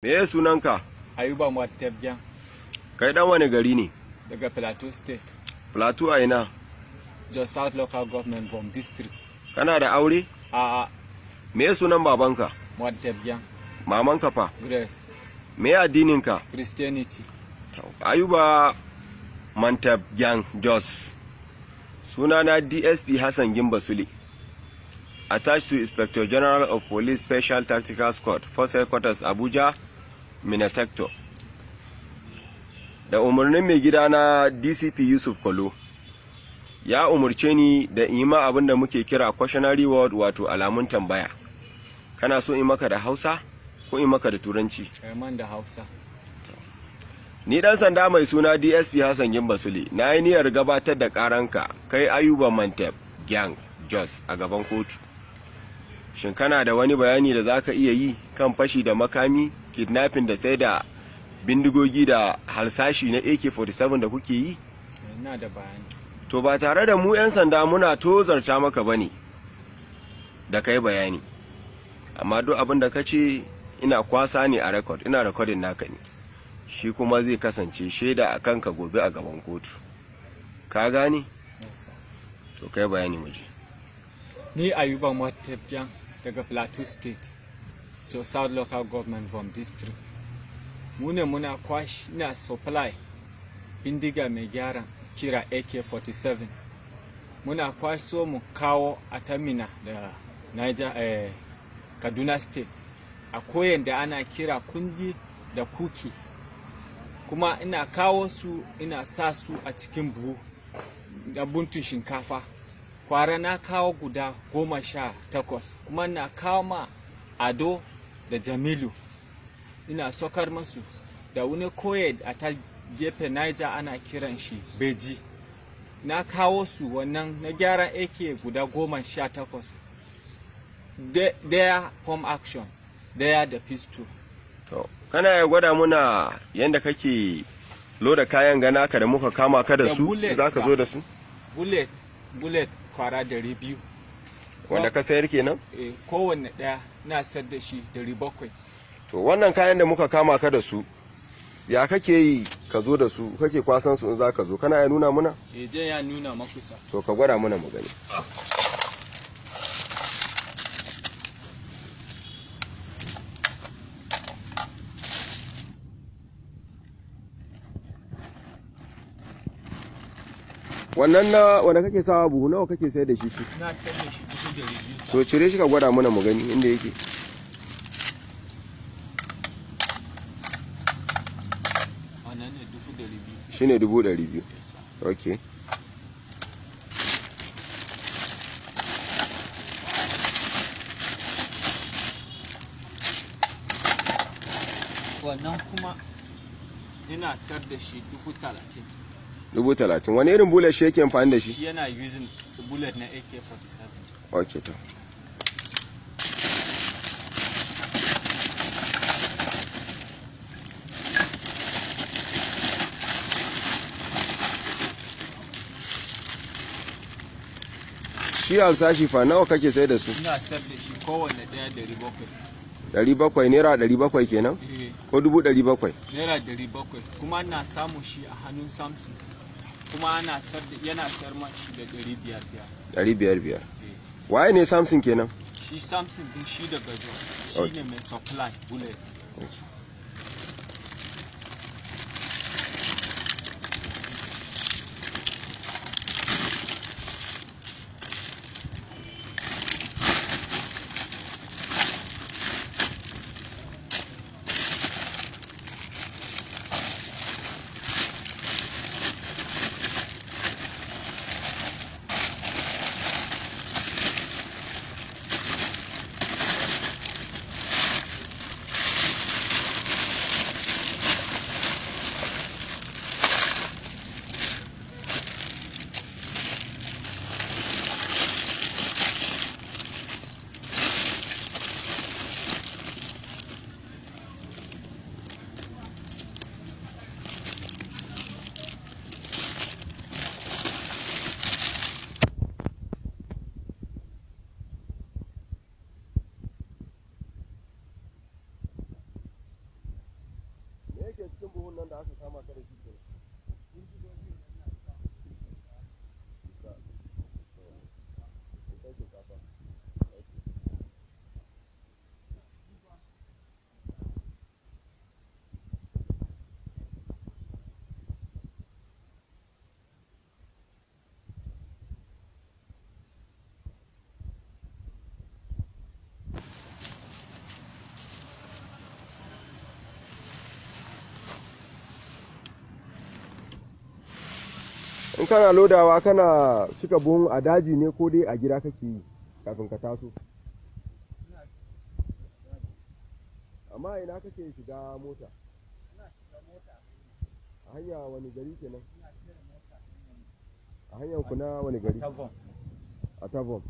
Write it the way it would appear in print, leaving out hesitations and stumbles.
Me ya sunanka? Ayuba Mwatebjan. Kai dan wani gari ne? Daga Plateau State. Plateau a ina? Just South Local Government from District. Kana da aure? A'a. Me ya sunan babanka? Mwatebjan. Mamanka fa? Grace. Me ya addininka? Christianity. Ayuba Mantabjan Jos. Sunana DSP Hassan Gimba Sule. Attached to Inspector General of Police Special Tactical Squad, Force Headquarters Abuja, Minnesector. Da umarnin mai gida na DCP Yusuf Kolo, ya umurce ni da in yi ma abin da muke kira cautionary word, wato alamun tambaya. Kana so in maka da Hausa ko in maka da Turanci? Man da Hausa. Ni dan sanda mai suna DSP Hassan Gimba Sule, na yi niyyar gabatar da karanka kai Ayuba Manteb Gang Jos a gaban kotu. Shin kana da wani bayani da zaka iya yi kan fashi da makami, kidnapping da sai da bindigogi da harsashi na AK-47 da kuke yi? Ina da bayani. To ba tare da mu 'yan sanda muna tozarta maka bane da kai bayani. Amma duk abin da ka ce ina kwasa ne a record, ina recording naka ne. Shi kuma zai kasance shaida a kanka gobe a gaban kotu. Ka gane? Yes, to kai bayani muje. Ni Ayuba Mwatebjan daga Plateau State. Just South Local Government from District. Muna kwash na supply bindiga mai gyaran kira AK-47. Muna kwaso mu kawo a Tamina da Niger, Kaduna State. A koyan da ana kira kungi da kuki. Kuma ina kawo su, ina sa su a cikin buhu da buntun shinkafa. Kwara na kawo guda 18, kuma na kawo ma Ado da Jamilu, ina sokar masu da wani koye a ta gefe Niger ana kiran shi Beji. Na kawo su wannan na gyaran AK guda 18, daya pump action, daya da pistol. To kana ya gwada muna yanda kake loda kayan gana ka da muka kama ka da su, zaka zo da su? Bullet kwara 200. Wanda ka sayar kenan? Kowanne daya na sayar da shi 700. To wannan kayan da muka kama ka da su, ya kake yi ka zo da su, kake kwasan su in zaka zo, kana ya nuna muna? Je ya nuna makusa. To ka gwada muna mu gani. Wannan na wanda kake sawa buhu nawa kake sayar da shi? Na sayar da shi 200. To cire shi ka gwada mana mu gani inda yake. Wannan ne 200. Shine 200. Okay. Wannan kuma ina sayar da shi 30,000. 30,000. Wani irin bullet shi yake amfani da shi? Shi yana using bullet na AK-47. Okay to. Shi alsashi fa nawa kake sai da su? Ina sayar da shi kowanne daya 700. 700, naira 700 kenan? Ko 700? Naira 700. Kuma na samu shi a hannun Samson. Kuma ana yana sayar ma shi da 500. 500. Waye ne Samson kenan? Shi Samson din shi daga Jos. Shi ne mai supply bullet. Okay. ke cikin buhun nan da aka kama ka da shi ke? In kana lodawa kana cika buhun a daji ne ko dai a gida kake yi kafin ka taso? Amma ina kake shiga mota? A hanya wani gari kenan? A hanyar ku na wani gari? A Tabon.